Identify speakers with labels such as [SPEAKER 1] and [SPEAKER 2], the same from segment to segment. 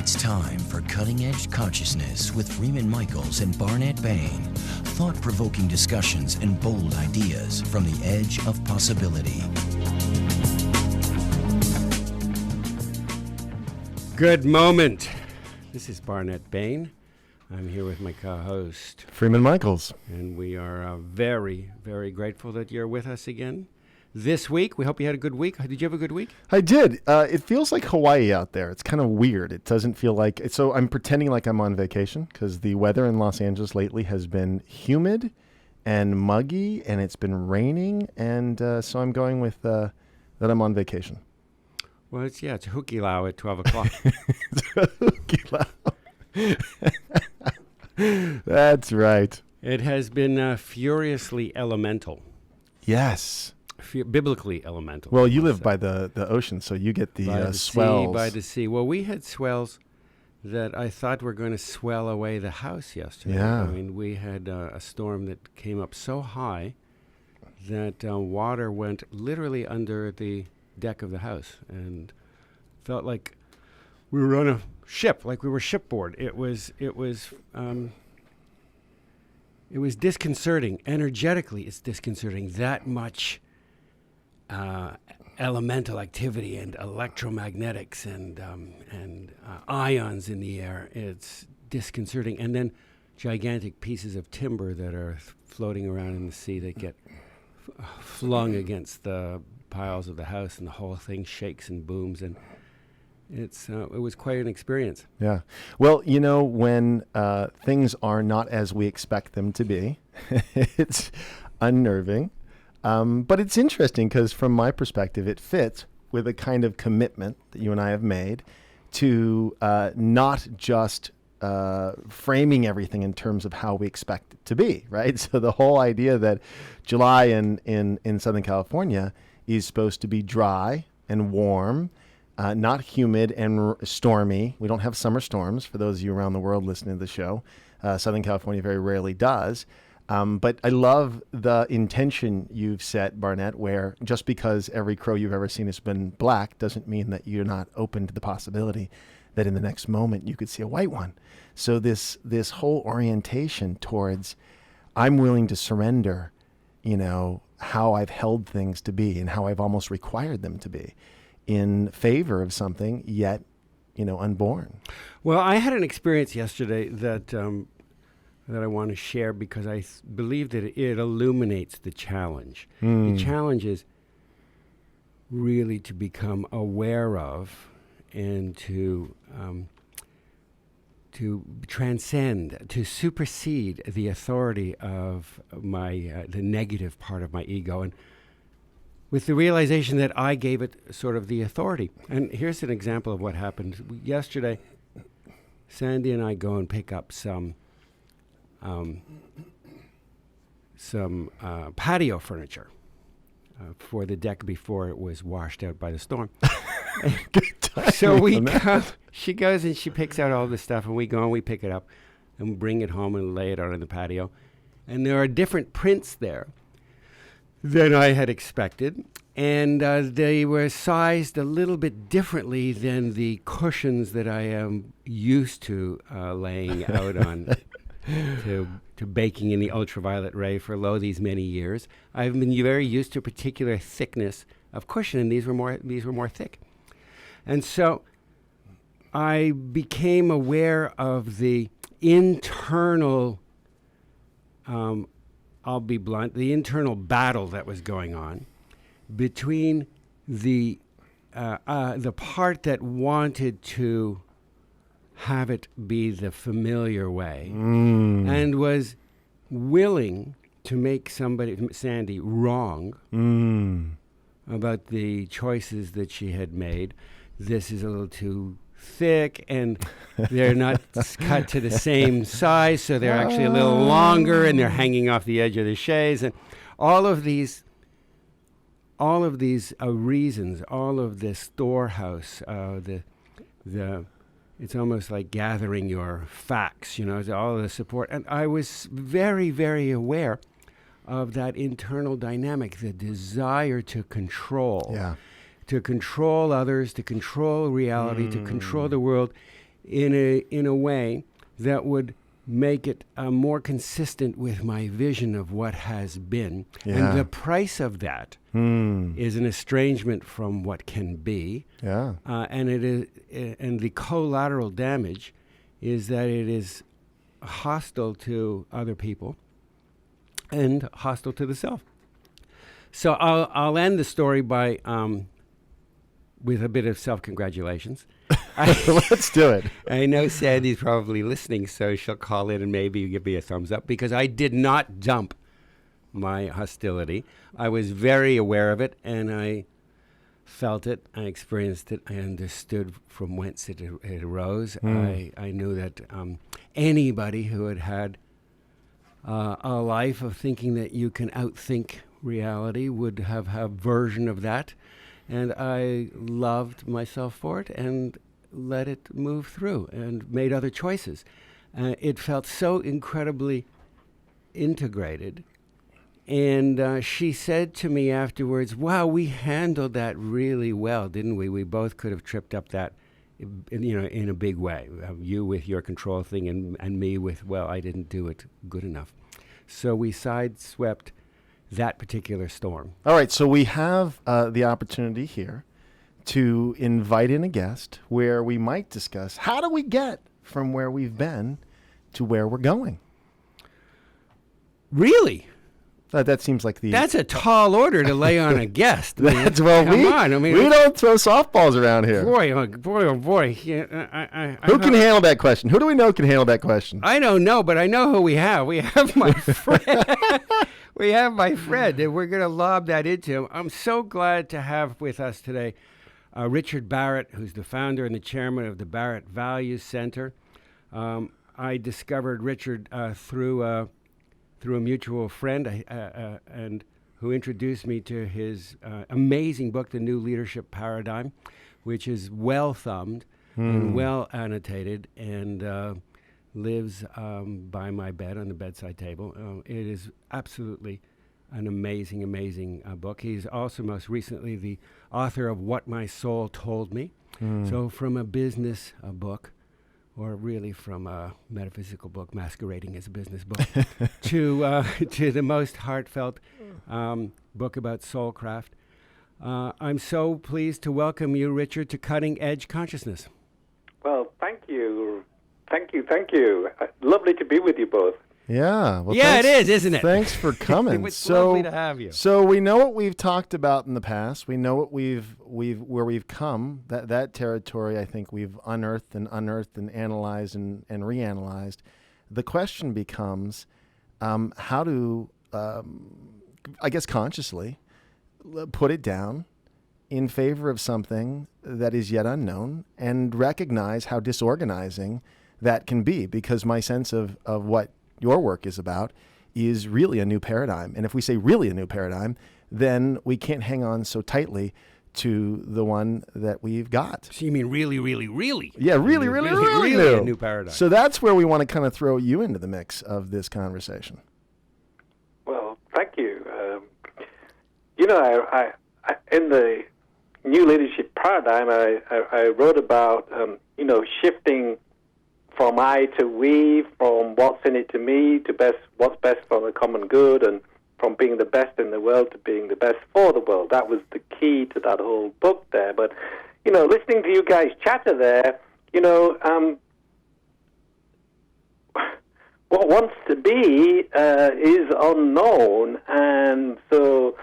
[SPEAKER 1] It's time for Cutting Edge Consciousness with Freeman Michaels and Barnett Bain. Thought-provoking discussions and bold ideas from the edge of possibility.
[SPEAKER 2] Good moment. This is Barnett Bain. I'm here with my co-host,
[SPEAKER 3] Freeman Michaels.
[SPEAKER 2] and we are very, very grateful that you're with us again this week. We hope you had a good week. Did you have a good week?
[SPEAKER 3] I did. It feels like Hawaii out there. It's kind of weird. It doesn't feel like it. So I'm pretending like I'm on vacation because the weather in Los Angeles lately has been humid and muggy, and it's been raining. And so I'm going with that I'm on vacation.
[SPEAKER 2] Well, it's hukilau at 12 o'clock.
[SPEAKER 3] That's right.
[SPEAKER 2] It has been furiously elemental,
[SPEAKER 3] Yes.
[SPEAKER 2] biblically elemental.
[SPEAKER 3] Well, you live by the ocean, so you get the swells.
[SPEAKER 2] By the sea. Well, we had swells that I thought were going to swell away the house yesterday.
[SPEAKER 3] Yeah.
[SPEAKER 2] I mean, we had a storm that came up so high that water went literally under the deck of the house and felt like we were on a ship, like we were shipboard. It was disconcerting. Energetically, it's disconcerting. That much elemental activity and electromagnetics and ions in the air. It's disconcerting. And then gigantic pieces of timber that are floating around in the sea that get flung against the piles of the house, and the whole thing shakes and booms. And it was quite an experience.
[SPEAKER 3] Yeah. Well, you know, when things are not as we expect them to be, it's unnerving. But it's interesting because from my perspective, it fits with a kind of commitment that you and I have made to not just framing everything in terms of how we expect it to be, right? So the whole idea that July in Southern California is supposed to be dry and warm, not humid and stormy. We don't have summer storms, for those of you around the world listening to the show. Southern California very rarely does. But I love the intention you've set, Barnett, where just because every crow you've ever seen has been black doesn't mean that you're not open to the possibility that in the next moment you could see a white one. So this whole orientation towards I'm willing to surrender, you know, how I've held things to be and how I've almost required them to be in favor of something yet, you know, unborn.
[SPEAKER 2] Well, I had an experience yesterday that I want to share because I believe that it illuminates the challenge. The challenge is really to become aware of and to transcend, to supersede the authority of the negative part of my ego, and with the realization that I gave it sort of the authority. And here's an example of what happened. Yesterday, Sandy and I go and pick up some patio furniture for the deck before it was washed out by the storm. So she goes and she picks out all this stuff, and we go and we pick it up and bring it home and lay it out on the patio. And there are different prints there than I had expected, and they were sized a little bit differently than the cushions that I am used to laying out on to baking in the ultraviolet ray for these many years. I've been very used to a particular thickness of cushion, and these were more thick. And so I became aware of the internal I'll be blunt, the internal battle that was going on between the part that wanted to have it be the familiar way and was willing to make Sandy, wrong about the choices that she had made. This is a little too thick, and they're not cut to the same size, so they're actually a little longer, and they're hanging off the edge of the chaise, and all of these reasons, all of this storehouse, it's almost like gathering your facts, you know, all of the support. And I was very, very aware of that internal dynamic, the desire to control.
[SPEAKER 3] Yeah.
[SPEAKER 2] To control others, to control reality, to control the world in a way that would make it more consistent with my vision of what has been.
[SPEAKER 3] Yeah.
[SPEAKER 2] And the price of that is an estrangement from what can be.
[SPEAKER 3] Yeah.
[SPEAKER 2] And it is, and the collateral damage is that it is hostile to other people and hostile to the self. So I'll end the story by with a bit of self-congratulations.
[SPEAKER 3] Let's do it.
[SPEAKER 2] I know Sandy's probably listening, so she'll call in and maybe give me a thumbs up, because I did not dump my hostility. I was very aware of it, and I felt it, I experienced it, I understood from whence it arose. I knew that anybody who had had a life of thinking that you can outthink reality would have a version of that. And I loved myself for it and let it move through and made other choices. It felt so incredibly integrated. And she said to me afterwards, wow, we handled that really well, didn't we? We both could have tripped up that, in a big way. You with your control thing and me with, well, I didn't do it good enough. So we sideswept that particular storm.
[SPEAKER 3] All right, so we have the opportunity here to invite in a guest where we might discuss how do we get from where we've been to where we're going.
[SPEAKER 2] Really?
[SPEAKER 3] That seems like
[SPEAKER 2] that's a tall order to lay on a guest.
[SPEAKER 3] That's
[SPEAKER 2] we
[SPEAKER 3] don't throw softballs around here.
[SPEAKER 2] Boy, oh boy. Yeah,
[SPEAKER 3] who can handle that question? Who do we know can handle that question?
[SPEAKER 2] I don't know, but I know who we have. We have my friend. We have my friend, and we're going to lob that into him. I'm so glad to have with us today Richard Barrett, who's the founder and the chairman of the Barrett Values Center. I discovered Richard through a mutual friend, and who introduced me to his amazing book, The New Leadership Paradigm, which is well thumbed and well annotated, and lives by my bed on the bedside table. It is absolutely an amazing, amazing book. He's also most recently the author of What My Soul Told Me. So from a business book, or really from a metaphysical book masquerading as a business book, to the most heartfelt book about soulcraft. I'm so pleased to welcome you, Richard, to Cutting Edge Consciousness.
[SPEAKER 4] Well, thank you. Thank you. Lovely to be with you both.
[SPEAKER 3] Yeah. Well,
[SPEAKER 2] yeah, it is, isn't it?
[SPEAKER 3] Thanks for coming.
[SPEAKER 2] It's lovely to have you.
[SPEAKER 3] So we know what we've talked about in the past. We know what where we've come. That territory, I think we've unearthed and analyzed and reanalyzed. The question becomes, how to, I guess, consciously put it down in favor of something that is yet unknown, and recognize how disorganizing that can be, because my sense of what your work is about is really a new paradigm. And if we say really a new paradigm, then we can't hang on so tightly to the one that we've got.
[SPEAKER 2] So you mean really, really, really?
[SPEAKER 3] Yeah, really new.
[SPEAKER 2] A new paradigm.
[SPEAKER 3] So that's where we want to kind of throw you into the mix of this conversation.
[SPEAKER 4] Well, thank you. I in the New Leadership Paradigm, I wrote about, shifting from I to we, from what's in it to me to what's best for the common good, and from being the best in the world to being the best for the world. That was the key to that whole book there. But, listening to you guys chatter there, what wants to be is unknown. And so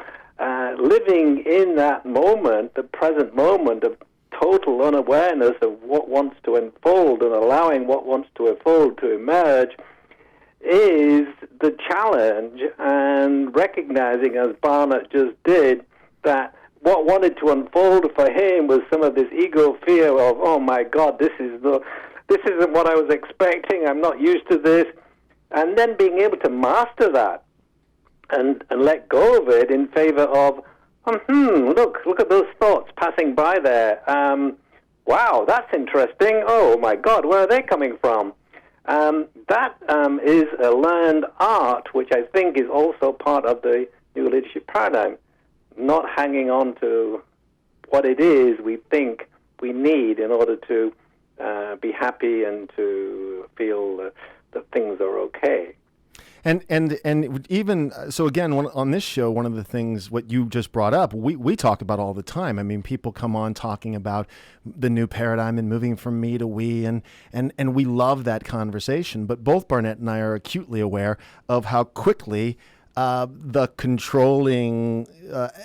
[SPEAKER 4] living in that moment, the present moment of total unawareness of what wants to unfold and allowing what wants to unfold to emerge is the challenge, and recognizing, as Barnett just did, that what wanted to unfold for him was some of this ego fear of, oh my God, this isn't what I was expecting, I'm not used to this, and then being able to master that and let go of it in favor of, look at those thoughts passing by there. Wow, that's interesting. Oh my God, where are they coming from? That is a learned art, which I think is also part of the New Leadership Paradigm. Not hanging on to what it is we think we need in order to be happy and to feel that things are okay.
[SPEAKER 3] And even so, again, on this show, one of the things what you just brought up, we talk about all the time. I mean, people come on talking about the new paradigm and moving from me to we, and we love that conversation. But both Barnett and I are acutely aware of how quickly the controlling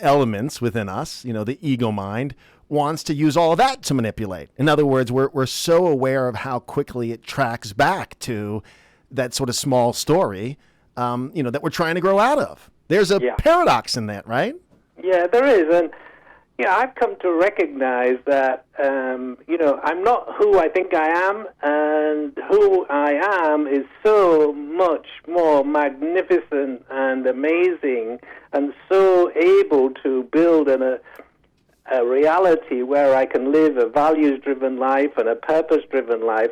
[SPEAKER 3] elements within us, the ego mind, wants to use all that to manipulate. In other words, we're so aware of how quickly it tracks back to that sort of small story, that we're trying to grow out of. There's a paradox in that, right?
[SPEAKER 4] Yeah, there is. And, I've come to recognize that, I'm not who I think I am, and who I am is so much more magnificent and amazing and so able to build a reality where I can live a values-driven life and a purpose-driven life.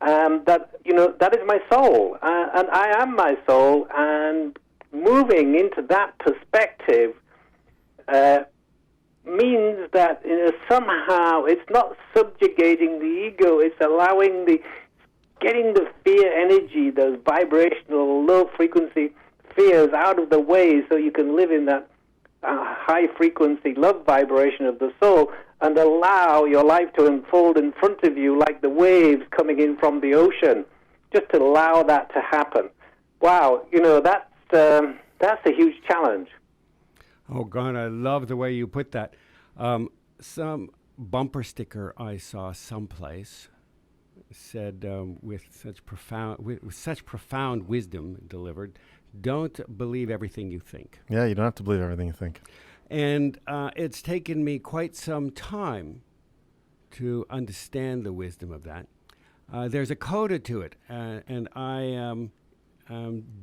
[SPEAKER 4] That is my soul, and I am my soul, and moving into that perspective means that somehow it's not subjugating the ego, it's allowing getting the fear energy, those vibrational, low-frequency fears out of the way so you can live in that high-frequency love vibration of the soul, and allow your life to unfold in front of you like the waves coming in from the ocean. Just to allow that to happen. Wow, that's a huge challenge.
[SPEAKER 2] Oh, God, I love the way you put that. Some bumper sticker I saw someplace said, with such profound wisdom delivered, don't believe everything you think.
[SPEAKER 3] Yeah, you don't have to believe everything you think.
[SPEAKER 2] And it's taken me quite some time to understand the wisdom of that. There's a coda to it, and I am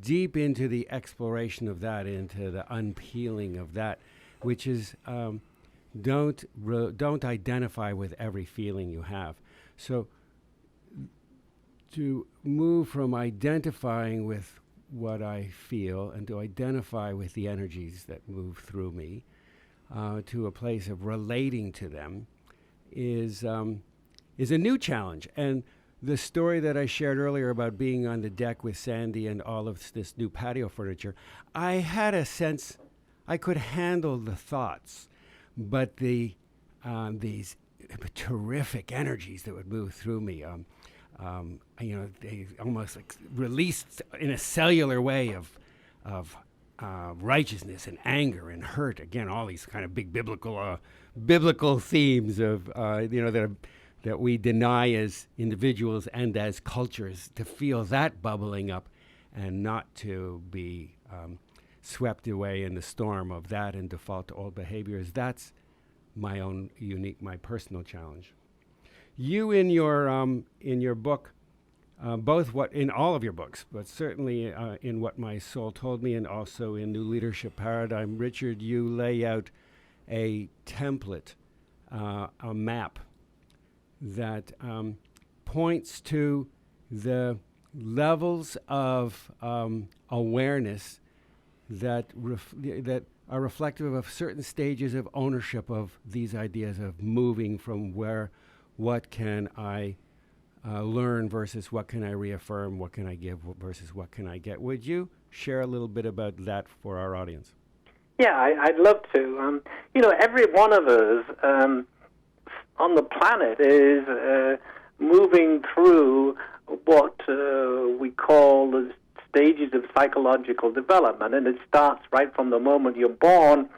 [SPEAKER 2] deep into the exploration of that, into the unpeeling of that, which is don't identify with every feeling you have. So to move from identifying with what I feel and to identify with the energies that move through me, to a place of relating to them is a new challenge. And the story that I shared earlier about being on the deck with Sandy and all of this new patio furniture, I had a sense I could handle the thoughts, but these terrific energies that would move through me, they almost like released in a cellular way of righteousness and anger and hurt. Again, all these kind of big biblical themes of that we deny as individuals and as cultures, to feel that bubbling up and not to be swept away in the storm of that and default to old behaviors. That's my personal challenge. You in your book, in all of your books, but certainly in What My Soul Told Me and also in New Leadership Paradigm, Richard, you lay out a template, a map that points to the levels of awareness that are reflective of certain stages of ownership of these ideas of moving from what can I learn versus what can I reaffirm, what can I give versus what can I get. Would you share a little bit about that for our audience?
[SPEAKER 4] Yeah, I'd love to. Every one of us on the planet is moving through what we call the stages of psychological development, and it starts right from the moment you're born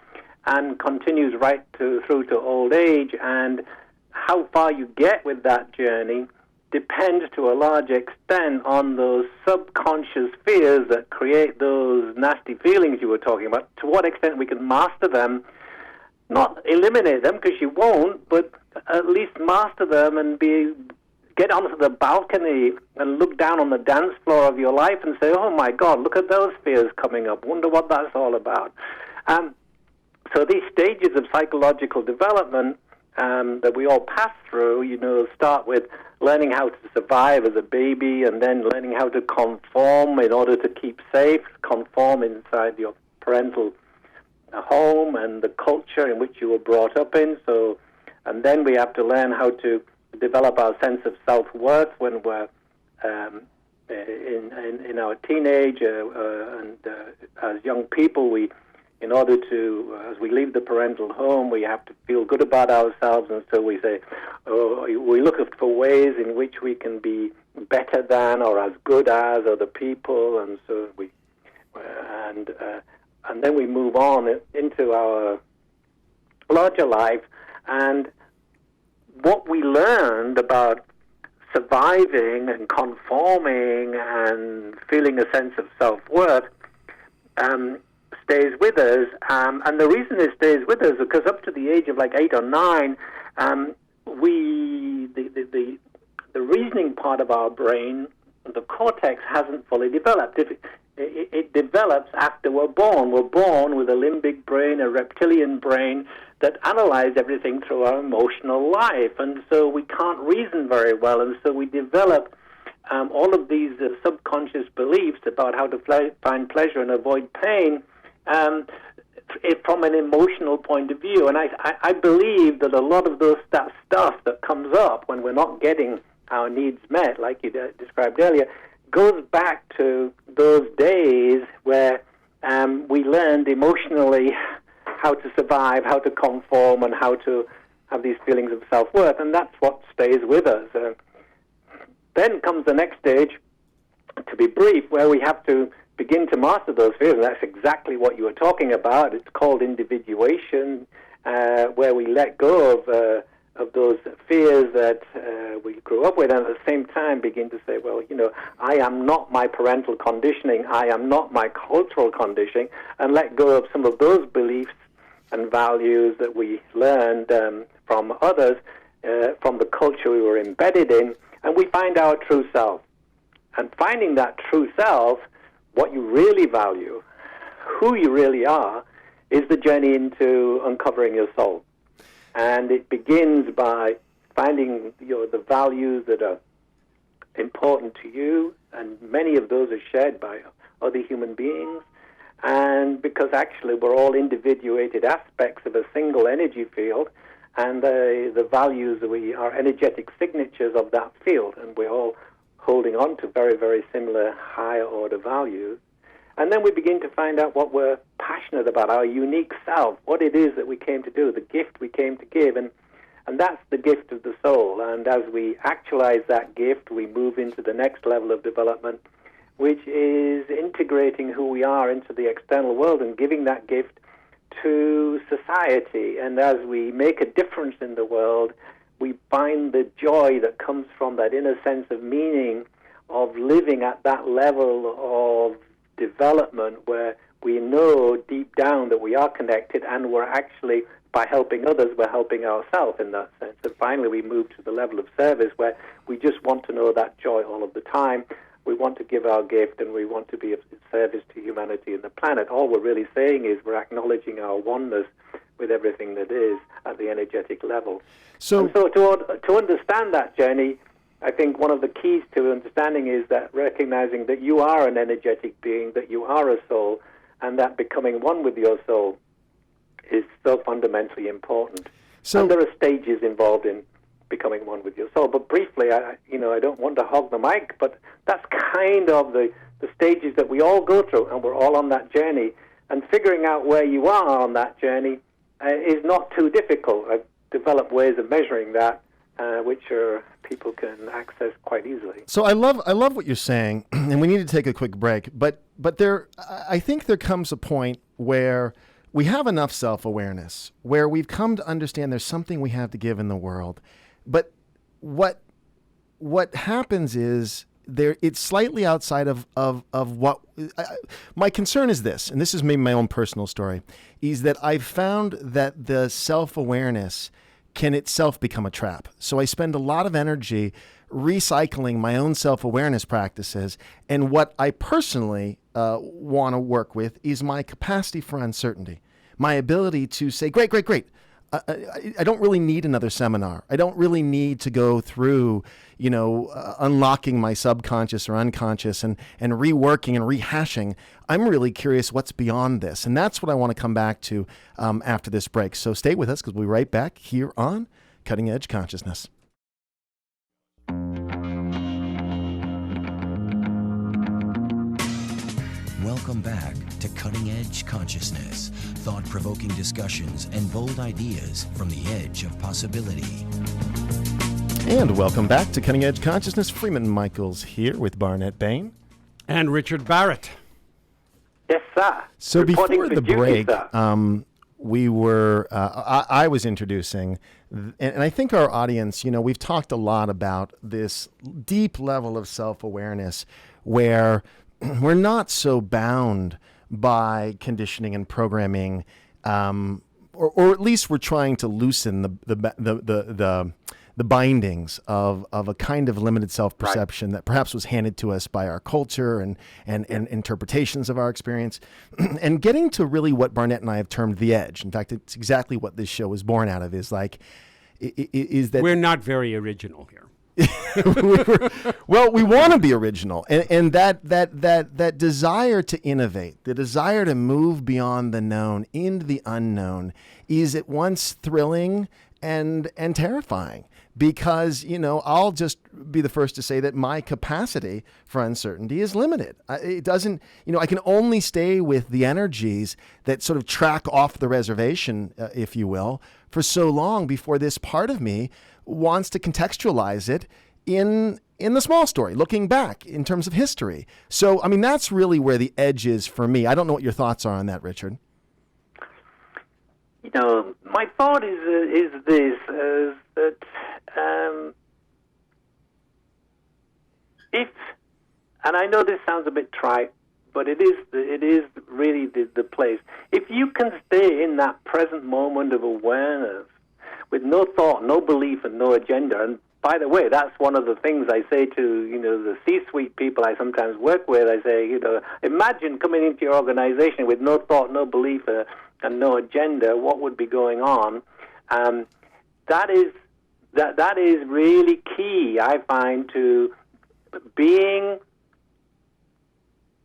[SPEAKER 4] and continues right through to old age, and how far you get with that journey depends to a large extent on those subconscious fears that create those nasty feelings you were talking about, to what extent we can master them, not eliminate them, because you won't, but at least master them and get onto the balcony and look down on the dance floor of your life and say, oh my God, look at those fears coming up, wonder what that's all about. So these stages of psychological development that we all pass through, start with learning how to survive as a baby, and then learning how to conform in order to keep safe, conform inside your parental home and the culture in which you were brought up in. And then we have to learn how to develop our sense of self-worth when we're in our teenage and as young people. In order to, as we leave the parental home, we have to feel good about ourselves, and so we say, we look for ways in which we can be better than or as good as other people, and so and then we move on into our larger life, and what we learned about surviving and conforming and feeling a sense of self-worth stays with us, and the reason it stays with us is because up to the age of like 8 or 9, the reasoning part of our brain, the cortex, hasn't fully developed. It develops after we're born. We're born with a limbic brain, a reptilian brain that analyze everything through our emotional life, and so we can't reason very well, and so we develop all of these subconscious beliefs about how to find pleasure and avoid pain from an emotional point of view. And I believe that a lot of that stuff that comes up when we're not getting our needs met, like you described earlier, goes back to those days where we learned emotionally how to survive, how to conform, and how to have these feelings of self-worth, and that's what stays with us. Then comes the next stage, to be brief, where we have to begin to master those fears, and that's exactly what you were talking about. It's called individuation, where we let go of those fears that we grew up with, and at the same time begin to say, well, I am not my parental conditioning, I am not my cultural conditioning, and let go of some of those beliefs and values that we learned from others, from the culture we were embedded in, and we find our true self. And finding that true self, what you really value, who you really are, is the journey into uncovering your soul. And it begins by finding the values that are important to you, and many of those are shared by other human beings. And because actually we're all individuated aspects of a single energy field, and the values are energetic signatures of that field, and we're all holding on to very, very similar higher order values. And then we begin to find out what we're passionate about, our unique self, what it is that we came to do, the gift we came to give, and that's the gift of the soul. And as we actualize that gift, we move into the next level of development, which is integrating who we are into the external world and giving that gift to society. And as we make a difference in the world, we find the joy that comes from that inner sense of meaning of living at that level of development where we know deep down that we are connected, and we're actually, by helping others, we're helping ourselves in that sense. And finally we move to the level of service where we just want to know that joy all of the time. We want to give our gift, and we want to be of service to humanity and the planet. All we're really saying is we're acknowledging our oneness with everything that is at the energetic level. So to understand that journey, I think one of the keys to understanding is that recognizing that you are an energetic being, that you are a soul, and that becoming one with your soul is so fundamentally important. And there are stages involved in becoming one with your soul. But briefly, I don't want to hog the mic, but that's kind of the stages that we all go through, and we're all on that journey. And figuring out where you are on that journey is not too difficult. I've developed ways of measuring that, which people can access quite easily.
[SPEAKER 3] So I love what you're saying, and we need to take a quick break. But I think there comes a point where we have enough self-awareness, where we've come to understand there's something we have to give in the world. But what happens is it's slightly outside of what my concern is this, and this is maybe my own personal story, is that I've found that the self-awareness can itself become a trap. So I spend a lot of energy recycling my own self-awareness practices, and what I personally want to work with is my capacity for uncertainty, my ability to say, great. I don't really need another seminar. I don't really need to go through, unlocking my subconscious or unconscious and reworking and rehashing. I'm really curious what's beyond this. And that's what I want to come back to after this break. So stay with us, because we'll be right back here on Cutting Edge Consciousness.
[SPEAKER 1] Welcome back to Cutting Edge Consciousness, thought-provoking discussions and bold ideas from the edge of possibility.
[SPEAKER 3] And welcome back to Cutting Edge Consciousness. Freeman Michaels here with Barnett Bain.
[SPEAKER 2] And Richard Barrett.
[SPEAKER 4] Yes, sir.
[SPEAKER 3] So
[SPEAKER 4] Reporting
[SPEAKER 3] before
[SPEAKER 4] for
[SPEAKER 3] the
[SPEAKER 4] duty,
[SPEAKER 3] break,
[SPEAKER 4] sir.
[SPEAKER 3] we were, I was introducing, and I think our audience, we've talked a lot about this deep level of self-awareness where we're not so bound by conditioning and programming, or at least we're trying to loosen the bindings of a kind of limited self-perception that perhaps was handed to us by our culture and interpretations of our experience, and getting to really what Barnett and I have termed the edge. In fact, it's exactly what this show was born out of. Is that
[SPEAKER 2] we're not very original here.
[SPEAKER 3] Well, we want to be original, and that desire to innovate, the desire to move beyond the known into the unknown, is at once thrilling and terrifying. Because, I'll just be the first to say that my capacity for uncertainty is limited. It doesn't, I can only stay with the energies that sort of track off the reservation, if you will, for so long before this part of me wants to contextualize it in the small story, looking back in terms of history. So, that's really where the edge is for me. I don't know what your thoughts are on that, Richard.
[SPEAKER 4] My thought is this, that if, and I know this sounds a bit trite, but it is really the place. If you can stay in that present moment of awareness with no thought, no belief, and no agenda, and by the way, that's one of the things I say to, the C-suite people I sometimes work with. I say, imagine coming into your organization with no thought, no belief, and no agenda. What would be going on? That is really key, I find, to being.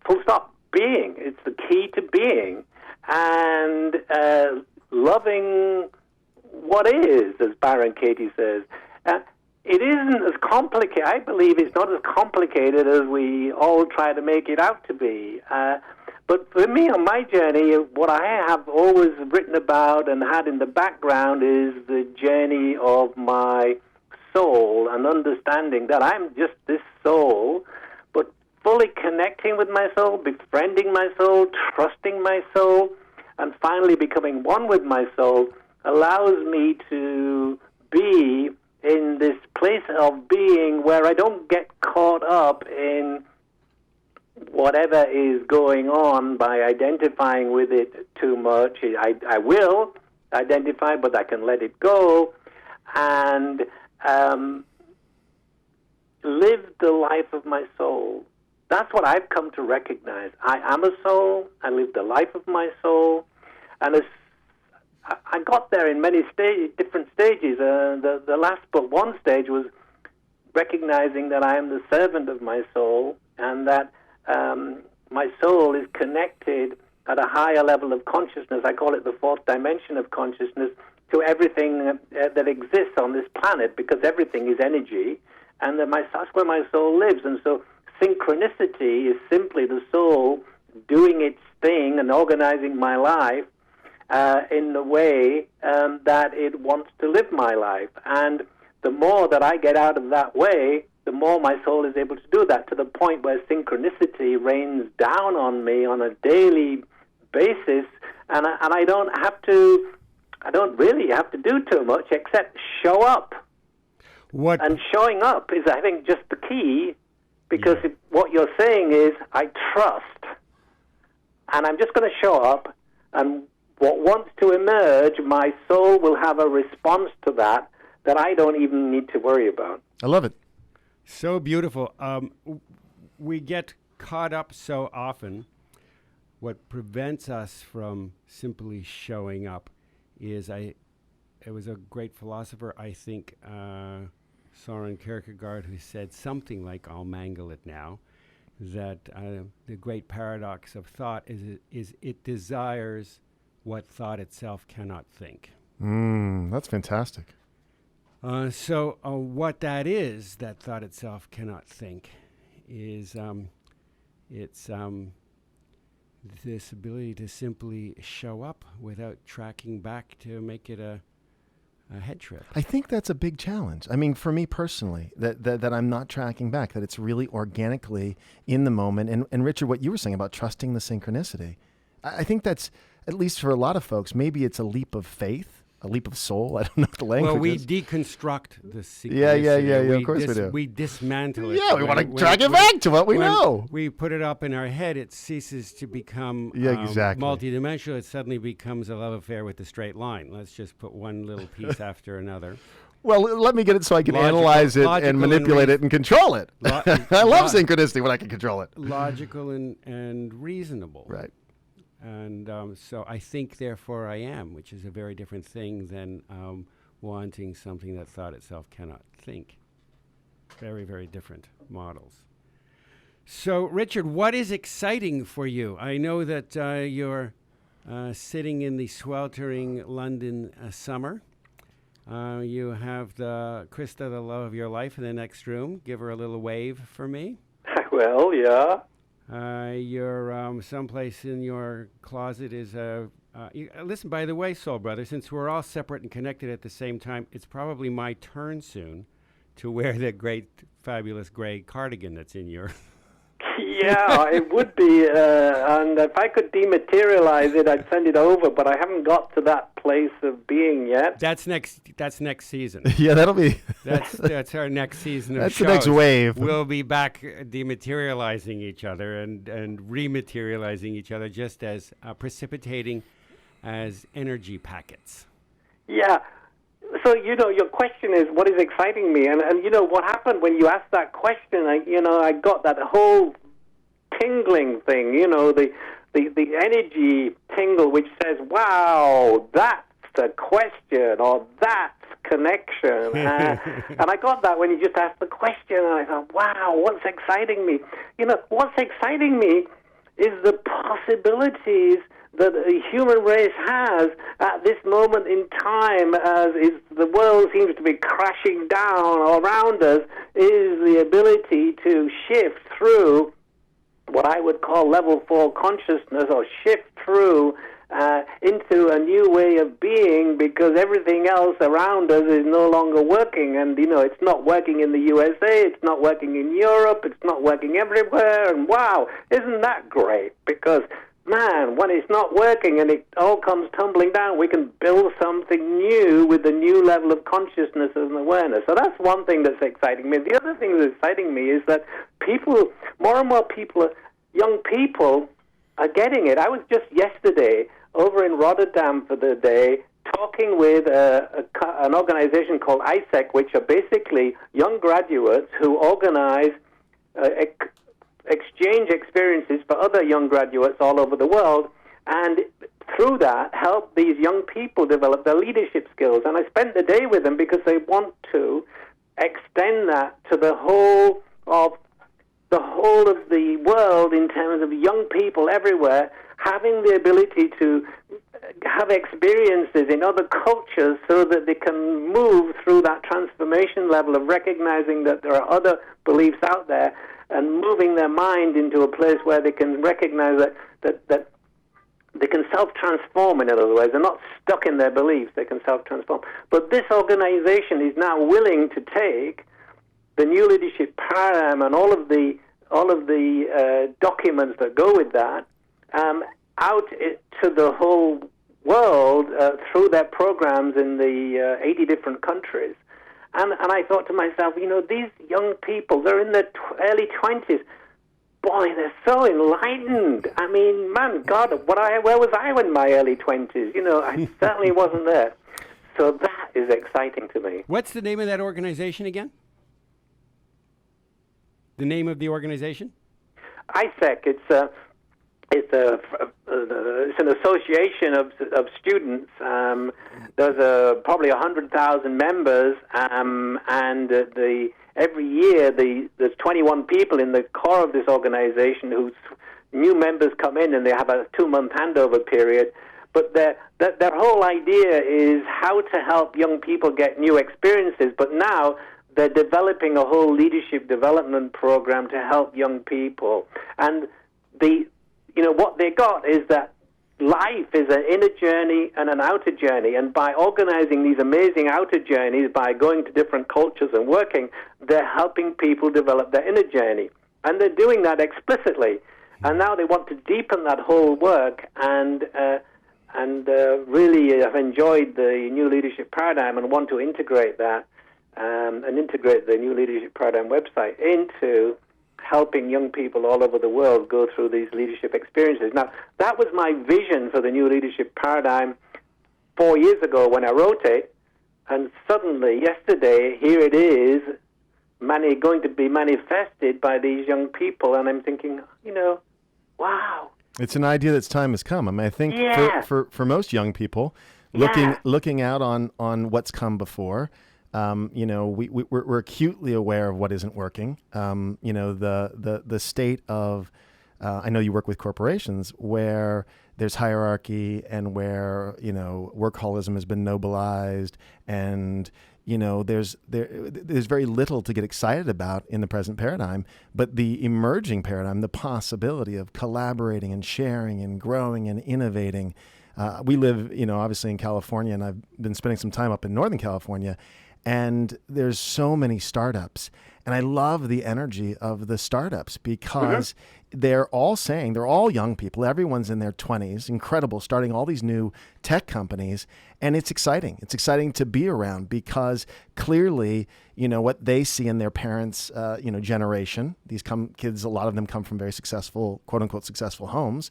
[SPEAKER 4] Full stop. Being. It's the key to being, and loving what is, as Byron Katie says. It isn't as complicated. I believe it's not as complicated as we all try to make it out to be. But for me, on my journey, what I have always written about and had in the background is the journey of my soul and understanding that I'm just this soul, but fully connecting with my soul, befriending my soul, trusting my soul, and finally becoming one with my soul allows me to be in this place of being where I don't get caught up in whatever is going on by identifying with it too much. I will identify, but I can let it go and live the life of my soul. That's what I've come to recognize. I am a soul. I live the life of my soul. And as I got there in many different stages. The last but one stage was recognizing that I am the servant of my soul, and that my soul is connected at a higher level of consciousness. I call it the fourth dimension of consciousness, to everything that exists on this planet, because everything is energy, and that's where my soul lives. And so synchronicity is simply the soul doing its thing and organizing my life in the way that it wants to live my life. And the more that I get out of that way, the more my soul is able to do that, to the point where synchronicity rains down on me on a daily basis, and I don't really have to do too much except show up. And showing up is, I think, just the key, because what you're saying is, I trust, and I'm just going to show up, and what wants to emerge, my soul will have a response to that I don't even need to worry about.
[SPEAKER 3] I love it.
[SPEAKER 2] So beautiful. We get caught up so often. What prevents us from simply showing up is, it was a great philosopher, I think, Soren Kierkegaard, who said something like, I'll mangle it now, that the great paradox of thought is it desires what thought itself cannot think.
[SPEAKER 3] That's fantastic.
[SPEAKER 2] So what that is, that thought itself cannot think, is it's this ability to simply show up without tracking back to make it a head trip.
[SPEAKER 3] I think that's a big challenge. I mean, for me personally, that I'm not tracking back, that it's really organically in the moment. And Richard, what you were saying about trusting the synchronicity, I think that's, at least for a lot of folks, maybe it's a leap of faith, a leap of soul. I don't know what the language
[SPEAKER 2] Well, we
[SPEAKER 3] is.
[SPEAKER 2] deconstruct the synchronicity.
[SPEAKER 3] Yeah. Of course we do.
[SPEAKER 2] We dismantle it.
[SPEAKER 3] Yeah, we want to track it back to what we know.
[SPEAKER 2] We put it up in our head, it ceases to become
[SPEAKER 3] exactly.
[SPEAKER 2] multidimensional. It suddenly becomes a love affair with a straight line. Let's just put one little piece after another.
[SPEAKER 3] Well, let me get it so I can analyze it and manipulate it and control it. I love synchronicity when I can control it.
[SPEAKER 2] Logical and reasonable.
[SPEAKER 3] Right.
[SPEAKER 2] And so I think, therefore I am, which is a very different thing than wanting something that thought itself cannot think. Very, very different models. So, Richard, what is exciting for you? I know that you're sitting in the sweltering London summer. You have the Krista, the love of your life, in the next room. Give her a little wave for me.
[SPEAKER 4] Well, yeah.
[SPEAKER 2] You're someplace in your closet is listen, by the way, Soul Brother, since we're all separate and connected at the same time, it's probably my turn soon to wear the great, fabulous gray cardigan that's in your...
[SPEAKER 4] Yeah, it would be, and if I could dematerialize it, I'd send it over, but I haven't got to that place of being yet.
[SPEAKER 2] That's next season.
[SPEAKER 3] Yeah, that'll be...
[SPEAKER 2] That's our next season of
[SPEAKER 3] That's
[SPEAKER 2] shows.
[SPEAKER 3] the next wave.
[SPEAKER 2] We'll be back dematerializing each other and rematerializing each other, just as precipitating as energy packets.
[SPEAKER 4] Yeah. So, your question is, what is exciting me? And what happened when you asked that question, I got that whole tingling thing, the energy tingle, which says, wow, that's the question, or that's connection. And I got that when you just asked the question, and I thought, wow, what's exciting me? What's exciting me is the possibilities that the human race has at this moment in time, as the world seems to be crashing down around us, is the ability to shift through what I would call level 4 consciousness, or shift through into a new way of being, because everything else around us is no longer working. And, it's not working in the USA, it's not working in Europe, it's not working everywhere. And wow, isn't that great? Because man, when it's not working and it all comes tumbling down, we can build something new with a new level of consciousness and awareness. So that's one thing that's exciting me. The other thing that's exciting me is that more and more people, young people, are getting it. I was just yesterday over in Rotterdam for the day talking with an organization called ISEC, which are basically young graduates who organize exchange experiences for other young graduates all over the world, and through that help these young people develop their leadership skills. And I spent the day with them because they want to extend that to the whole of the world, in terms of young people everywhere having the ability to have experiences in other cultures, so that they can move through that transformation level of recognizing that there are other beliefs out there, and moving their mind into a place where they can recognize that they can self-transform. In other words, they're not stuck in their beliefs, they can self-transform. But this organization is now willing to take the new leadership paradigm and all of the documents that go with that out to the whole world through their programs in the 80 different countries. And I thought to myself, these young people, they're in their early 20s. Boy, they're so enlightened. I mean, man, God, where was I in my early 20s? I certainly wasn't there. So that is exciting to me.
[SPEAKER 2] What's the name of that organization again? The name of the organization?
[SPEAKER 4] ISEC. It's an association of students. There's probably 100,000 members, and every year there's 21 people in the core of this organization whose new members come in, and they have a 2-month handover period. But their whole idea is how to help young people get new experiences. But now they're developing a whole leadership development program to help young people. And what they got is that life is an inner journey and an outer journey, and by organizing these amazing outer journeys, by going to different cultures and working, they're helping people develop their inner journey. And they're doing that explicitly. And now they want to deepen that whole work, and really have enjoyed the New Leadership Paradigm and want to integrate that and integrate the New Leadership Paradigm website into helping young people all over the world go through these leadership experiences. Now, that was my vision for the New Leadership Paradigm 4 years ago when I wrote it, and suddenly, yesterday, here it is, going to be manifested by these young people, and I'm thinking, wow.
[SPEAKER 3] It's an idea that's time has come. I mean, I think for most young people, looking out on what's come before, we're acutely aware of what isn't working. The state of, I know you work with corporations where there's hierarchy and where, workaholism has been nobilized, and there's very little to get excited about in the present paradigm, but the emerging paradigm, the possibility of collaborating and sharing and growing and innovating. We live, obviously in California, and I've been spending some time up in Northern California, and there's so many startups. And I love the energy of the startups because they're all young people. Everyone's in their 20s, incredible, starting all these new tech companies. And it's exciting. It's exciting to be around because clearly, what they see in their parents' generation, these kids, a lot of them come from very successful, quote unquote, successful homes,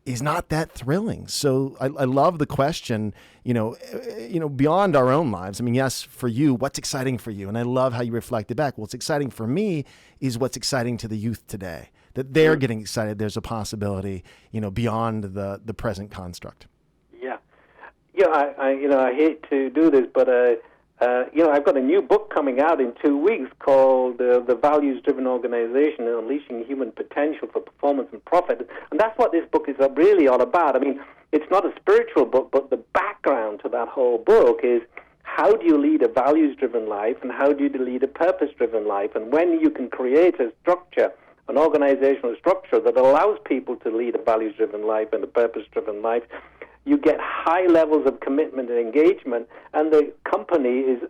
[SPEAKER 3] is not that thrilling. So I love the question, beyond our own lives. I mean, yes, for you, what's exciting for you? And I love how you reflected back. What's exciting for me is what's exciting to the youth today, that they're getting excited. There's a possibility, beyond the present construct.
[SPEAKER 4] Yeah. I hate to do this, but, I've got a new book coming out in 2 weeks called The Values-Driven Organization, Unleashing Human Potential for Performance and Profit. And that's what this book is really all about. I mean, it's not a spiritual book, but the background to that whole book is how do you lead a values-driven life and how do you lead a purpose-driven life? And when you can create a structure, an organizational structure that allows people to lead a values-driven life and a purpose-driven life, you get high levels of commitment and engagement, and the company is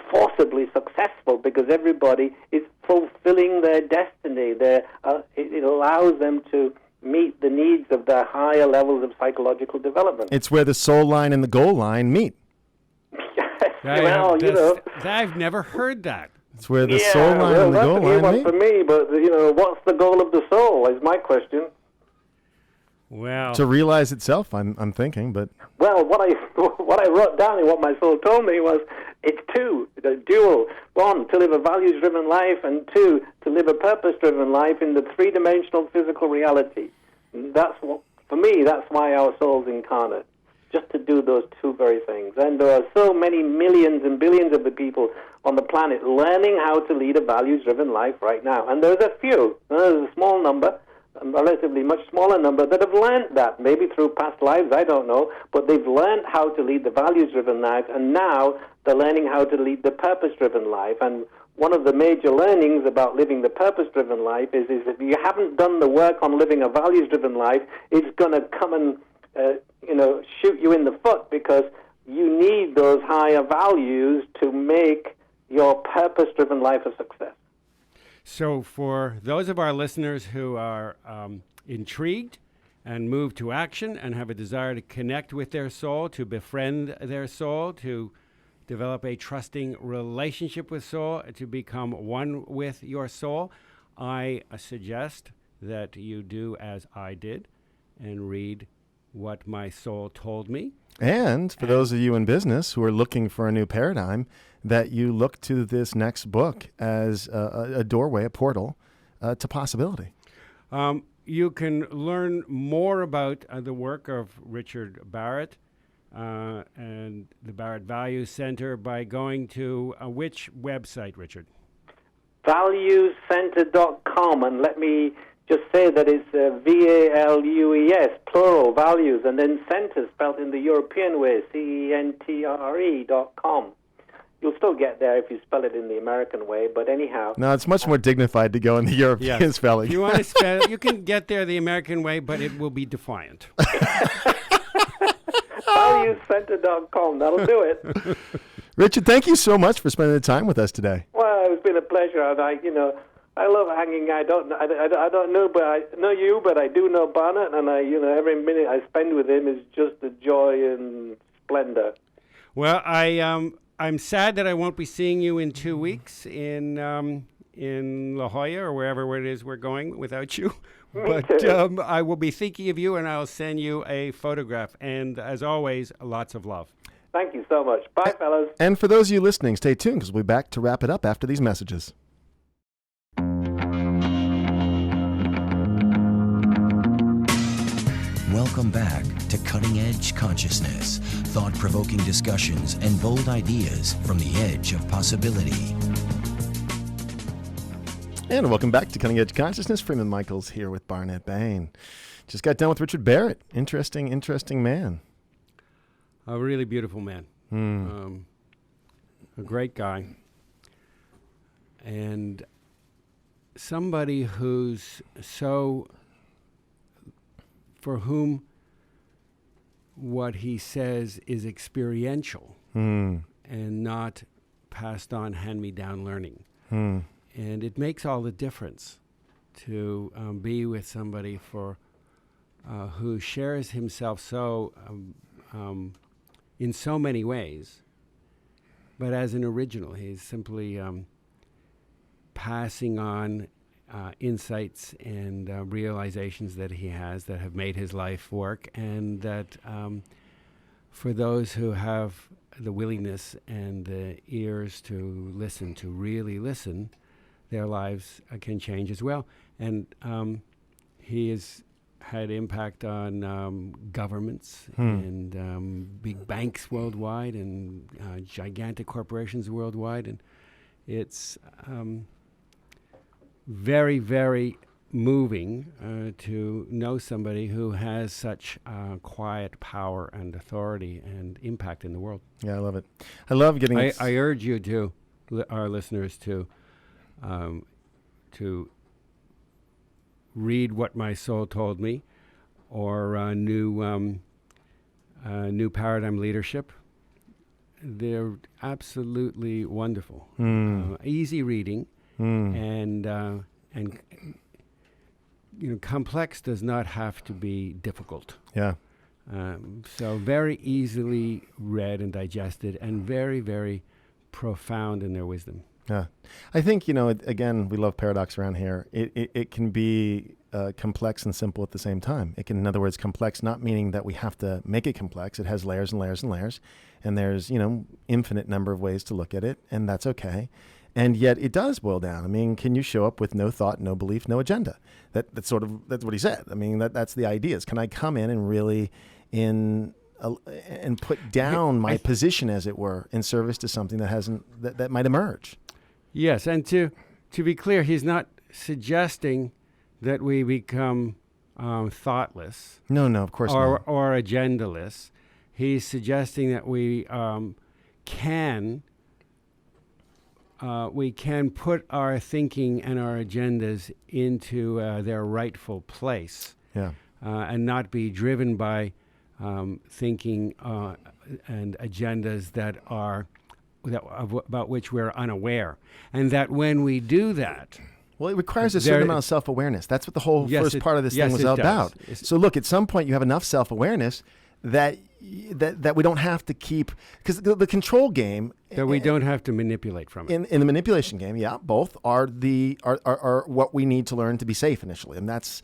[SPEAKER 4] forcibly successful because everybody is fulfilling their destiny. It allows them to meet the needs of their higher levels of psychological development.
[SPEAKER 3] It's where the soul line and the goal line meet.
[SPEAKER 2] I've never heard that.
[SPEAKER 3] It's where the soul line and the goal line meet.
[SPEAKER 4] For me, but what's the goal of the soul is my question.
[SPEAKER 2] Well,
[SPEAKER 3] to realize itself, I'm thinking, but
[SPEAKER 4] what I wrote down and what my soul told me was it's dual. One, to live a values-driven life, and two, to live a purpose-driven life in the three-dimensional physical reality. And that's why our soul's incarnate, just to do those two very things. And there are so many millions and billions of the people on the planet learning how to lead a values-driven life right now. And there's a few. There's a small number, a relatively much smaller number, that have learned that, maybe through past lives, I don't know, but they've learned how to lead the values-driven life, and now they're learning how to lead the purpose-driven life. And one of the major learnings about living the purpose-driven life is if you haven't done the work on living a values-driven life, it's going to come and shoot you in the foot, because you need those higher values to make your purpose-driven life a success.
[SPEAKER 2] So for those of our listeners who are intrigued and moved to action and have a desire to connect with their soul, to befriend their soul, to develop a trusting relationship with soul, to become one with your soul, I suggest that you do as I did and read What My Soul Told Me.
[SPEAKER 3] And for those of you in business who are looking for a new paradigm, that you look to this next book as a doorway, a portal to possibility.
[SPEAKER 2] You can learn more about the work of Richard Barrett and the Barrett Values Center by going to which website, Richard?
[SPEAKER 4] Valuescenter.com, and let me just say that it's VALUES, plural, values, and then center spelled in the European way, CENTRE.com. You'll still get there if you spell it in the American way, but anyhow.
[SPEAKER 3] No, it's much more dignified to go in the European spelling.
[SPEAKER 2] If you want to spell it, you can get there the American way, but it will be defiant.
[SPEAKER 4] I'll use center.com. That'll do it.
[SPEAKER 3] Richard, thank you so much for spending the time with us today.
[SPEAKER 4] Well, it's been a pleasure. And I love hanging. I don't know, but I know you, but I do know Barnett, and every minute I spend with him is just a joy and splendor.
[SPEAKER 2] Well, I'm sad that I won't be seeing you in 2 weeks in La Jolla or wherever it is we're going without you. But I will be thinking of you, and I'll send you a photograph. And as always, lots of love.
[SPEAKER 4] Thank you so much. Bye, fellas.
[SPEAKER 3] And for those of you listening, stay tuned because we'll be back to wrap it up after these messages.
[SPEAKER 1] Welcome back to Cutting Edge Consciousness, thought-provoking discussions and bold ideas from the edge of possibility.
[SPEAKER 3] And welcome back to Cutting Edge Consciousness. Freeman Michaels here with Barnett Bain. Just got done with Richard Barrett. Interesting man.
[SPEAKER 2] A really beautiful man. A great guy. And somebody who's for whom what he says is experiential and not passed on hand-me-down learning. And it makes all the difference to be with somebody who shares himself so in so many ways, but as an original. He's simply passing on insights and realizations that he has that have made his life work, and that for those who have the willingness and the ears to listen, to really listen, their lives can change as well. And he has had impact on governments and big banks worldwide and gigantic corporations worldwide. And it's very, very moving to know somebody who has such quiet power and authority and impact in the world.
[SPEAKER 3] Yeah, I love it. I love getting
[SPEAKER 2] I urge you to, our listeners, to read What My Soul Told Me, or New Paradigm Leadership. They're absolutely wonderful. Easy reading, and complex does not have to be difficult.
[SPEAKER 3] Yeah.
[SPEAKER 2] So very easily read and digested, and very, very profound in their wisdom.
[SPEAKER 3] Yeah. I think, again, we love paradox around here. It can be complex and simple at the same time. It can, in other words, complex, not meaning that we have to make it complex. It has layers and layers and layers. And there's, infinite number of ways to look at it, and that's okay. And yet it does boil down. I mean, can you show up with no thought, no belief, no agenda? That's what he said. I mean, that's the idea. Is can I come in and really and put down my position, as it were, in service to something that might emerge? Yes,
[SPEAKER 2] and to be clear, he's not suggesting that we become thoughtless.
[SPEAKER 3] No, of course not.
[SPEAKER 2] Or agendaless. He's suggesting that we can put our thinking and our agendas into their rightful place, and not be driven by thinking and agendas about which we're unaware. And that when we do that...
[SPEAKER 3] Well, it requires a certain amount of self-awareness. That's what the whole first part of this thing was all about. So look, at some point you have enough self-awareness that we don't have to keep, because the control game
[SPEAKER 2] that we don't have to manipulate from it.
[SPEAKER 3] In the manipulation game, both are what we need to learn to be safe initially, and that's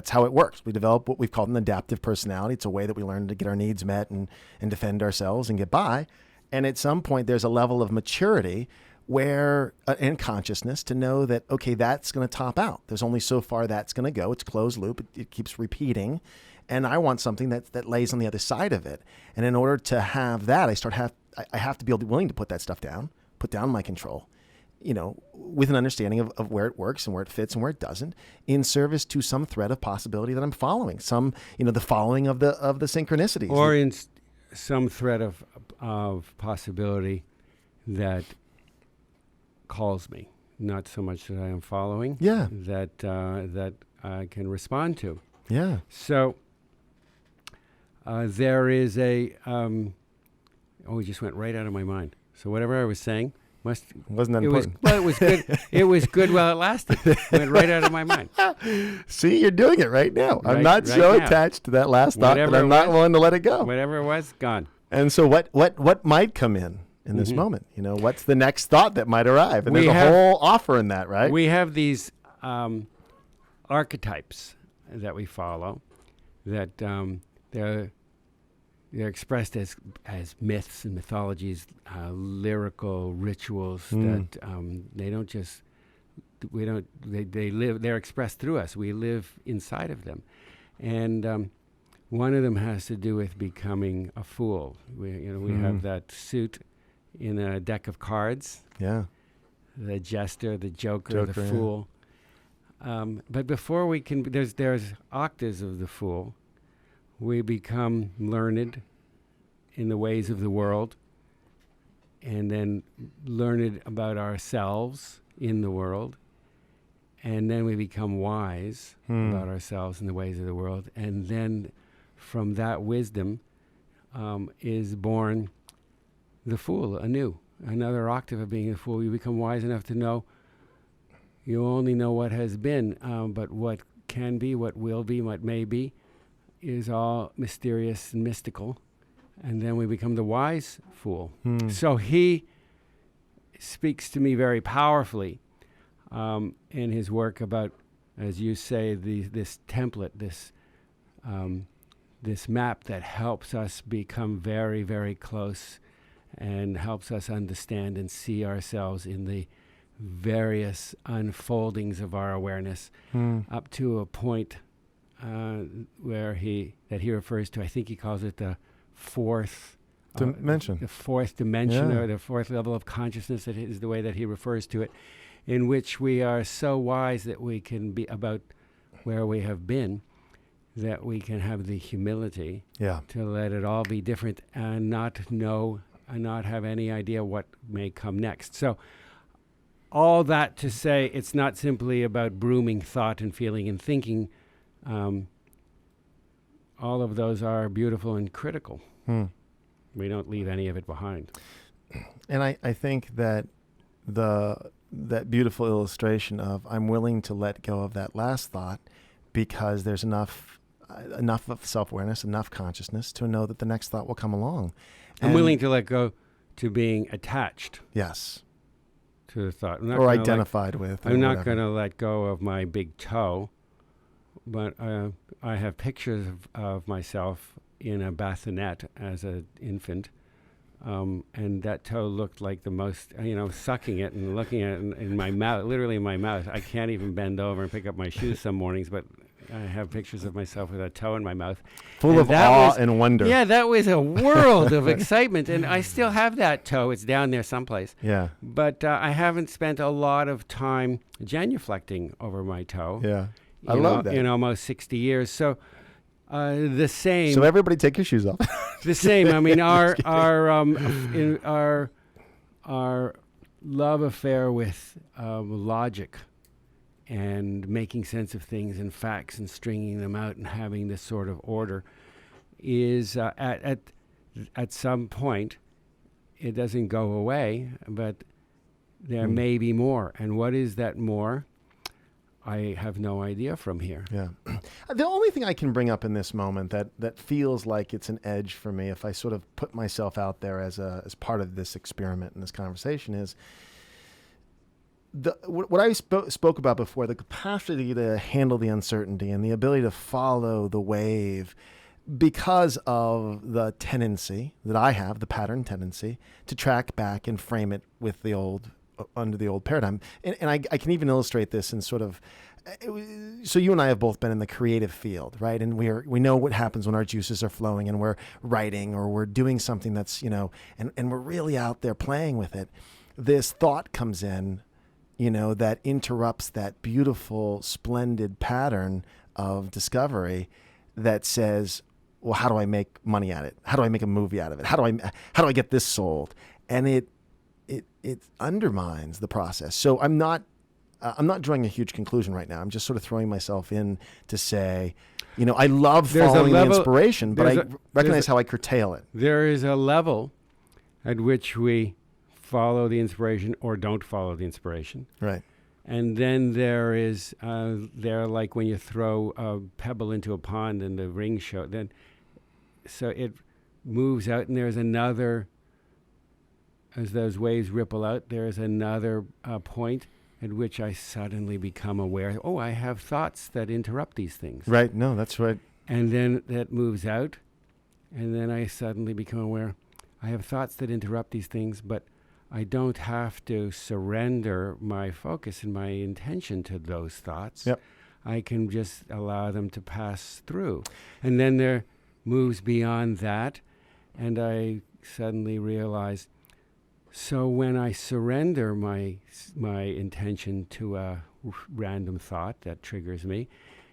[SPEAKER 3] how it works. We develop what we've called an adaptive personality. It's a way that we learn to get our needs met and defend ourselves and get by. And at some point, there's a level of maturity where and consciousness to know that, okay, that's going to top out. There's only so far that's going to go. It's closed loop. It keeps repeating. And I want something that lays on the other side of it. And in order to have that, I have to be willing to put that stuff down, put down my control, with an understanding of where it works and where it fits and where it doesn't, in service to some thread of possibility that I'm following, the following of the synchronicities.
[SPEAKER 2] Or in some thread of possibility that calls me, not so much that I am following.
[SPEAKER 3] Yeah.
[SPEAKER 2] That I can respond to.
[SPEAKER 3] Yeah.
[SPEAKER 2] So there is a. It just went right out of my mind. So whatever I was saying
[SPEAKER 3] wasn't that important.
[SPEAKER 2] It was good. It was good while it lasted. Went right out of my mind.
[SPEAKER 3] See, you're doing it right now. I'm
[SPEAKER 2] Right-
[SPEAKER 3] not
[SPEAKER 2] right
[SPEAKER 3] so
[SPEAKER 2] now.
[SPEAKER 3] attached to that last thought
[SPEAKER 2] Whatever
[SPEAKER 3] that I'm
[SPEAKER 2] it
[SPEAKER 3] not
[SPEAKER 2] was.
[SPEAKER 3] willing to let it go.
[SPEAKER 2] Whatever it was, gone.
[SPEAKER 3] And so what might come in this moment? You know, what's the next thought that might arrive? And
[SPEAKER 2] We
[SPEAKER 3] there's a
[SPEAKER 2] have-
[SPEAKER 3] whole offer in that, right?
[SPEAKER 2] We have these archetypes that we follow that they're expressed as myths and mythologies, lyrical rituals that they don't just they live. They're expressed through us. We live inside of them, and one of them has to do with becoming a fool. We have that suit in a deck of cards.
[SPEAKER 3] Yeah.
[SPEAKER 2] The jester, the joker, the
[SPEAKER 3] Joker, yeah.
[SPEAKER 2] fool. But before we can, there's octaves of the fool. We become learned in the ways of the world, and then learned about ourselves in the world, and then we become wise about ourselves in the ways of the world, and then from that wisdom is born the fool anew, another octave of being a fool. You become wise enough to know you only know what has been, but what can be, what will be, what may be, is all mysterious and mystical. And then we become the wise fool. So he speaks to me very powerfully in his work about, as you say, this template, this map that helps us become very, very close and helps us understand and see ourselves in the various unfoldings of our awareness up to a point where he refers to, I think he calls it the fourth
[SPEAKER 3] dimension.
[SPEAKER 2] The fourth dimension,
[SPEAKER 3] Yeah.
[SPEAKER 2] or the fourth level of consciousness, that is the way that he refers to it, in which we are so wise that we can be about where we have been, that we can have the humility to let it all be different and not know and not have any idea what may come next. So all that to say, it's not simply about brooming thought and feeling and thinking. All of those are beautiful and critical. We don't leave any of it behind.
[SPEAKER 3] And I think that that beautiful illustration of I'm willing to let go of that last thought because there's enough of self-awareness, enough consciousness to know that the next thought will come along.
[SPEAKER 2] I'm willing to let go to being attached
[SPEAKER 3] Yes.
[SPEAKER 2] to the thought.
[SPEAKER 3] Or identified with.
[SPEAKER 2] I'm not going to let go of my big toe, but I have pictures of myself in a bassinet as an infant, and that toe looked like the most, sucking it and looking at it in my mouth, literally in my mouth. I can't even bend over and pick up my shoes some mornings, but I have pictures of myself with a toe in my mouth.
[SPEAKER 3] Full of awe and wonder.
[SPEAKER 2] Yeah, that was a world of excitement, and I still have that toe. It's down there someplace.
[SPEAKER 3] Yeah.
[SPEAKER 2] But I haven't spent a lot of time genuflecting over my toe.
[SPEAKER 3] Yeah. I love that.
[SPEAKER 2] In almost 60 years. So the same.
[SPEAKER 3] So everybody take your shoes off.
[SPEAKER 2] The same. I mean, our love affair with logic and making sense of things and facts and stringing them out and having this sort of order is at some point it doesn't go away, but there may be more. And what is that more? I have no idea from here.
[SPEAKER 3] Yeah. The only thing I can bring up in this moment that feels like it's an edge for me, if I sort of put myself out there as part of this experiment and this conversation, is what I spoke about before, the capacity to handle the uncertainty and the ability to follow the wave because of the tendency that I have, the pattern tendency, to track back and frame it with under the old paradigm. And I can even illustrate this in sort of, so you and I have both been in the creative field, right? And we know what happens when our juices are flowing and we're writing or we're doing something that's, and we're really out there playing with it. This thought comes in, that interrupts that beautiful, splendid pattern of discovery that says, well, how do I make money at it? How do I make a movie out of it? How do I get this sold? And it undermines the process. So I'm not drawing a huge conclusion right now. I'm just sort of throwing myself in to say, I love following the inspiration, but I recognize how I curtail it.
[SPEAKER 2] There is a level at which we follow the inspiration or don't follow the inspiration.
[SPEAKER 3] Right.
[SPEAKER 2] And then there is, like when you throw a pebble into a pond and the ring show, so it moves out, and there's another, as those waves ripple out, there's another point at which I suddenly become aware, I have thoughts that interrupt these things.
[SPEAKER 3] Right, no, that's right.
[SPEAKER 2] And then that moves out, and then I suddenly become aware, I have thoughts that interrupt these things, but I don't have to surrender my focus and my intention to those thoughts.
[SPEAKER 3] Yep.
[SPEAKER 2] I can just allow them to pass through. And then there moves beyond that, and I suddenly realize, so when I surrender my intention to a random thought that triggers me,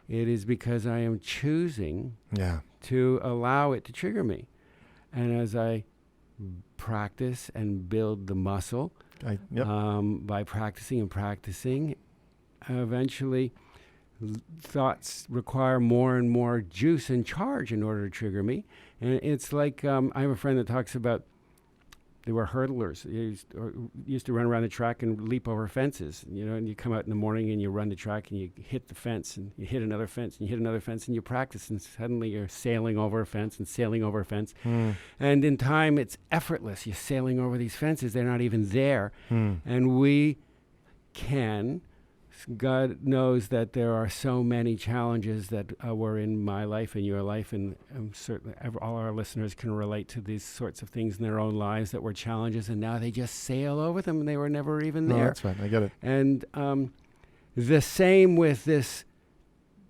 [SPEAKER 2] it is because I am choosing to allow it to trigger me. And as I practice and build the muscle, by practicing, eventually thoughts require more and more juice and charge in order to trigger me. And it's like, I have a friend that talks about, they were hurdlers. They used to run around the track and leap over fences, and you come out in the morning and you run the track and you hit the fence and you hit another fence and you hit another fence and you practice, and suddenly you're sailing over a fence and sailing over a fence. And in time, it's effortless. You're sailing over these fences. They're not even there. And we can, God knows that there are so many challenges that were in my life and your life, and certainly all our listeners can relate to these sorts of things in their own lives that were challenges, and now they just sail over them and they were never even there.
[SPEAKER 3] No, that's right. I get it.
[SPEAKER 2] And the same with this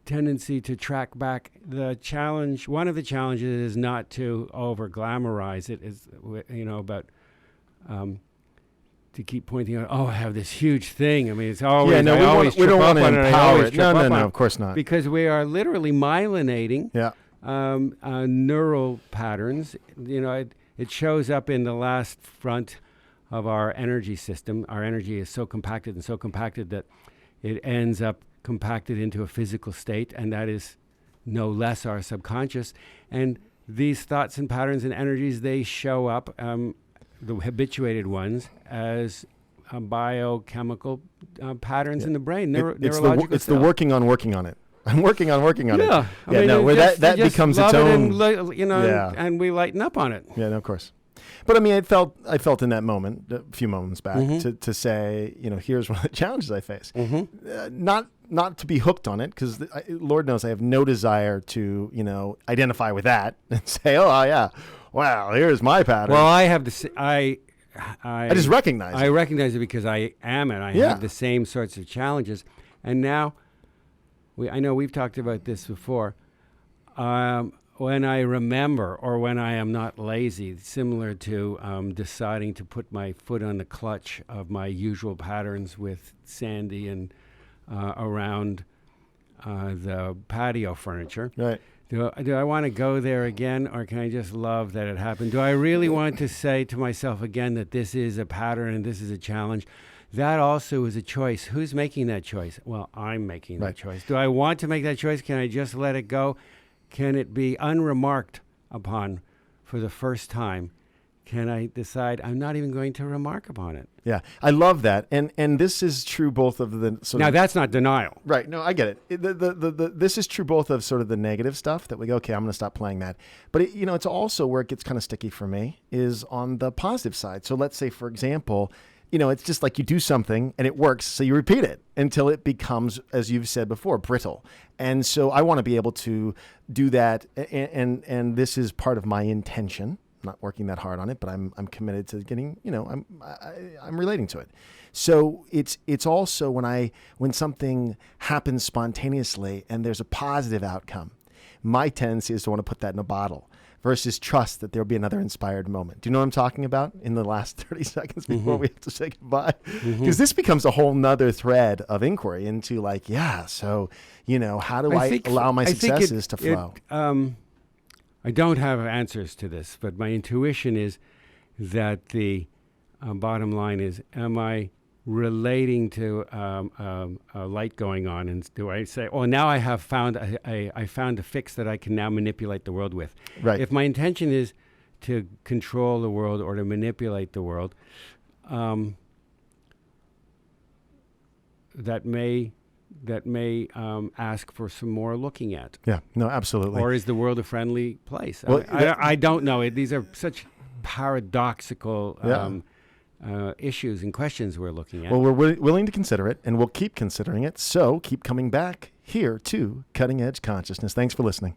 [SPEAKER 2] tendency to track back. One of the challenges is not to over glamorize it, is about to keep pointing out, I have this huge thing. I mean, it's always,
[SPEAKER 3] we don't want to empower it. No, of course not.
[SPEAKER 2] Because we are literally myelinating neural patterns. It shows up in the last front of our energy system. Our energy is so compacted that it ends up compacted into a physical state, and that is no less our subconscious. And these thoughts and patterns and energies, they show up, the habituated ones, as biochemical patterns in the brain, neurological
[SPEAKER 3] It's the working on it. I'm working on it.
[SPEAKER 2] Yeah,
[SPEAKER 3] that becomes its own.
[SPEAKER 2] And we lighten up on it.
[SPEAKER 3] Yeah, no, of course. But I mean, I felt in that moment, a few moments back, to say, here's one of the challenges I face. Not to be hooked on it, because Lord knows I have no desire to, identify with that and say, wow, here's my pattern.
[SPEAKER 2] Well, I have I
[SPEAKER 3] just recognize it.
[SPEAKER 2] I recognize it because I am it. I have the same sorts of challenges. And now, I know we've talked about this before. When I remember, or when I am not lazy, similar to deciding to put my foot on the clutch of my usual patterns with Sandy and around the patio furniture.
[SPEAKER 3] Right.
[SPEAKER 2] Do I want to go there again, or can I just love that it happened? Do I really want to say to myself again that this is a pattern and this is a challenge? That also is a choice. Who's making that choice? Well, I'm making that choice. Do I want to make that choice? Can I just let it go? Can it be unremarked upon for the first time? Can I decide I'm not even going to remark upon it?
[SPEAKER 3] Yeah, I love that, and this is true both of the sort
[SPEAKER 2] now
[SPEAKER 3] of,
[SPEAKER 2] that's not denial,
[SPEAKER 3] right? No, I get it. This is true both of sort of the negative stuff that we go, okay, I'm going to stop playing that, but it's also where it gets kind of sticky for me is on the positive side. So let's say, for example, it's just like you do something and it works, so you repeat it until it becomes, as you've said before, brittle. And so I want to be able to do that, and this is part of my intention. Not working that hard on it, but I'm committed to getting, I'm relating to it. So it's also when something happens spontaneously and there's a positive outcome, my tendency is to want to put that in a bottle versus trust that there'll be another inspired moment. Do you know what I'm talking about in the last 30 seconds before we have to say goodbye? Because this becomes a whole nother thread of inquiry into so, how do I allow my successes to flow? I
[SPEAKER 2] don't have answers to this, but my intuition is that the bottom line is, am I relating to a light going on, and do I say, "Oh, now I have found I found a fix that I can now manipulate the world with"?
[SPEAKER 3] Right.
[SPEAKER 2] If my intention is to control the world or to manipulate the world, that may ask for some more looking at.
[SPEAKER 3] Yeah. No, absolutely.
[SPEAKER 2] Or is the world a friendly place?
[SPEAKER 3] Well,
[SPEAKER 2] I don't know. These are such paradoxical issues and questions we're looking at.
[SPEAKER 3] Well, we're willing to consider it, and we'll keep considering it. So keep coming back here to Cutting Edge Consciousness. Thanks for listening.